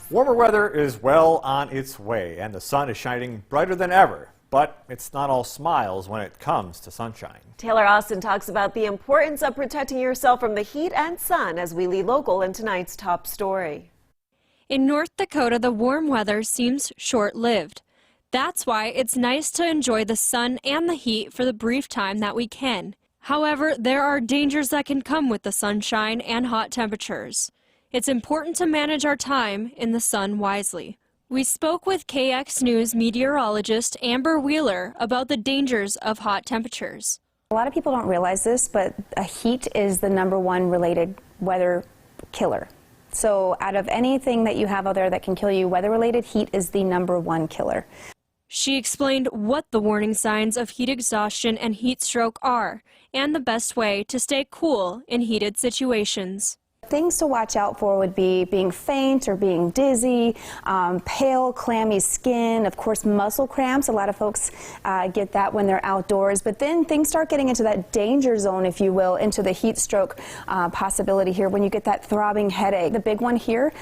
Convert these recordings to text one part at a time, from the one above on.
Warmer weather is well on its way, and the sun is shining brighter than ever. But it's not all smiles when it comes to sunshine. Taylor Austin talks about the importance of protecting yourself from the heat and sun as we lead local in tonight's top story. In North Dakota, the warm weather seems short-lived. That's why it's nice to enjoy the sun and the heat for the brief time that we can. However, there are dangers that can come with the sunshine and hot temperatures. It's important to manage our time in the sun wisely. We spoke with KX News meteorologist Amber Wheeler about the dangers of hot temperatures. A lot of people don't realize this, but heat is the #1 related weather killer. So out of anything that you have out there that can kill you, weather-related, heat is the #1 killer. She explained what the warning signs of heat exhaustion and heat stroke are, and the best way to stay cool in heated situations. Things to watch out for would be being faint or being dizzy, pale, clammy skin, of course muscle cramps. A lot of folks get that when they're outdoors, but then things start getting into that danger zone, if you will, into the heat stroke possibility here when you get that throbbing headache. The big one here,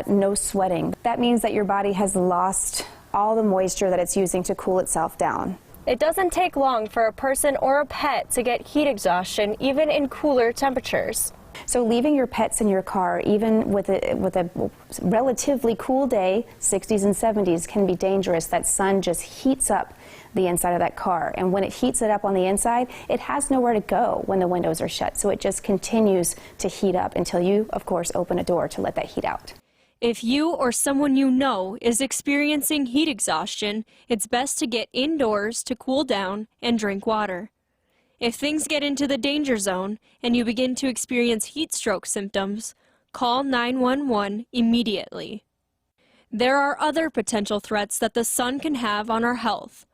no sweating. That means that your body has lost all the moisture that it's using to cool itself down. It doesn't take long for a person or a pet to get heat exhaustion, even in cooler temperatures. So leaving your pets in your car, even with a relatively cool day, 60s and 70s, can be dangerous. That sun just heats up the inside of that car. And when it heats it up on the inside, it has nowhere to go when the windows are shut. So it just continues to heat up until you, of course, open a door to let that heat out. If you or someone you know is experiencing heat exhaustion, it's best to get indoors to cool down and drink water. If things get into the danger zone and you begin to experience heat stroke symptoms, call 911 immediately. There are other potential threats that the sun can have on our health.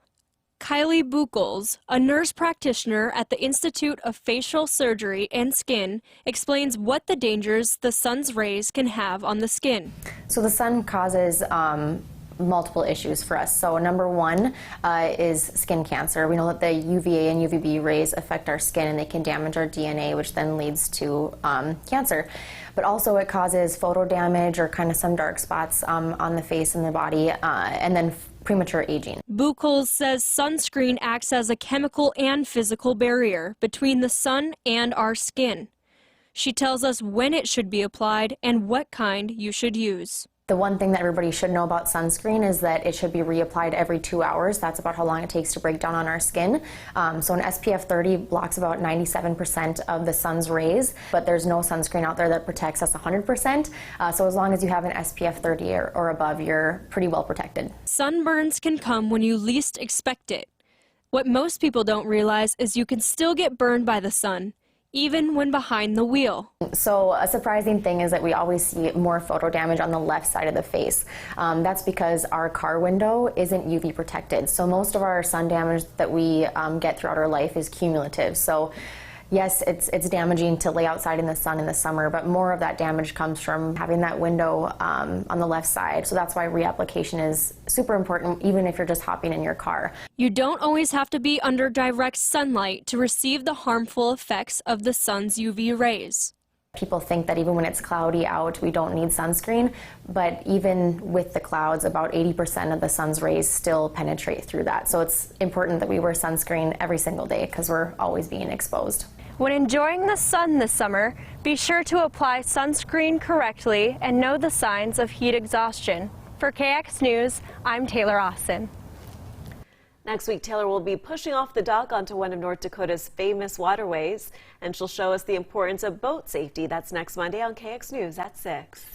Kylie Buchholz, a nurse practitioner at the Institute of Facial Surgery and Skin, explains what the dangers the sun's rays can have on the skin. So the sun causes multiple issues for us. So #1 is skin cancer. We know that the UVA and UVB rays affect our skin and they can damage our DNA, which then leads to cancer. But also it causes photo damage or kind of some dark spots on the face and the body, and then premature aging. Buchholz says sunscreen acts as a chemical and physical barrier between the sun and our skin. She tells us when it should be applied and what kind you should use. The one thing that everybody should know about sunscreen is that it should be reapplied every 2 hours. That's about how long it takes to break down on our skin. So an SPF 30 blocks about 97% of the sun's rays, but there's no sunscreen out there that protects us 100%. So as long as you have an SPF 30 or above, you're pretty well protected. Sunburns can come when you least expect it. What most people don't realize is you can still get burned by the sun, even when behind the wheel. So a surprising thing is that we always see more photo damage on the left side of the face. That's because our car window isn't UV protected. So most of our sun damage that we get throughout our life is cumulative. So yes, it's damaging to lay outside in the sun in the summer, but more of that damage comes from having that window on the left side. So that's why reapplication is super important, even if you're just hopping in your car. You don't always have to be under direct sunlight to receive the harmful effects of the sun's UV rays. People think that even when it's cloudy out, we don't need sunscreen, but even with the clouds, about 80% of the sun's rays still penetrate through that. So it's important that we wear sunscreen every single day because we're always being exposed. When enjoying the sun this summer, be sure to apply sunscreen correctly and know the signs of heat exhaustion. For KX News, I'm Taylor Austin. Next week, Taylor will be pushing off the dock onto one of North Dakota's famous waterways, and she'll show us the importance of boat safety. That's next Monday on KX News at 6.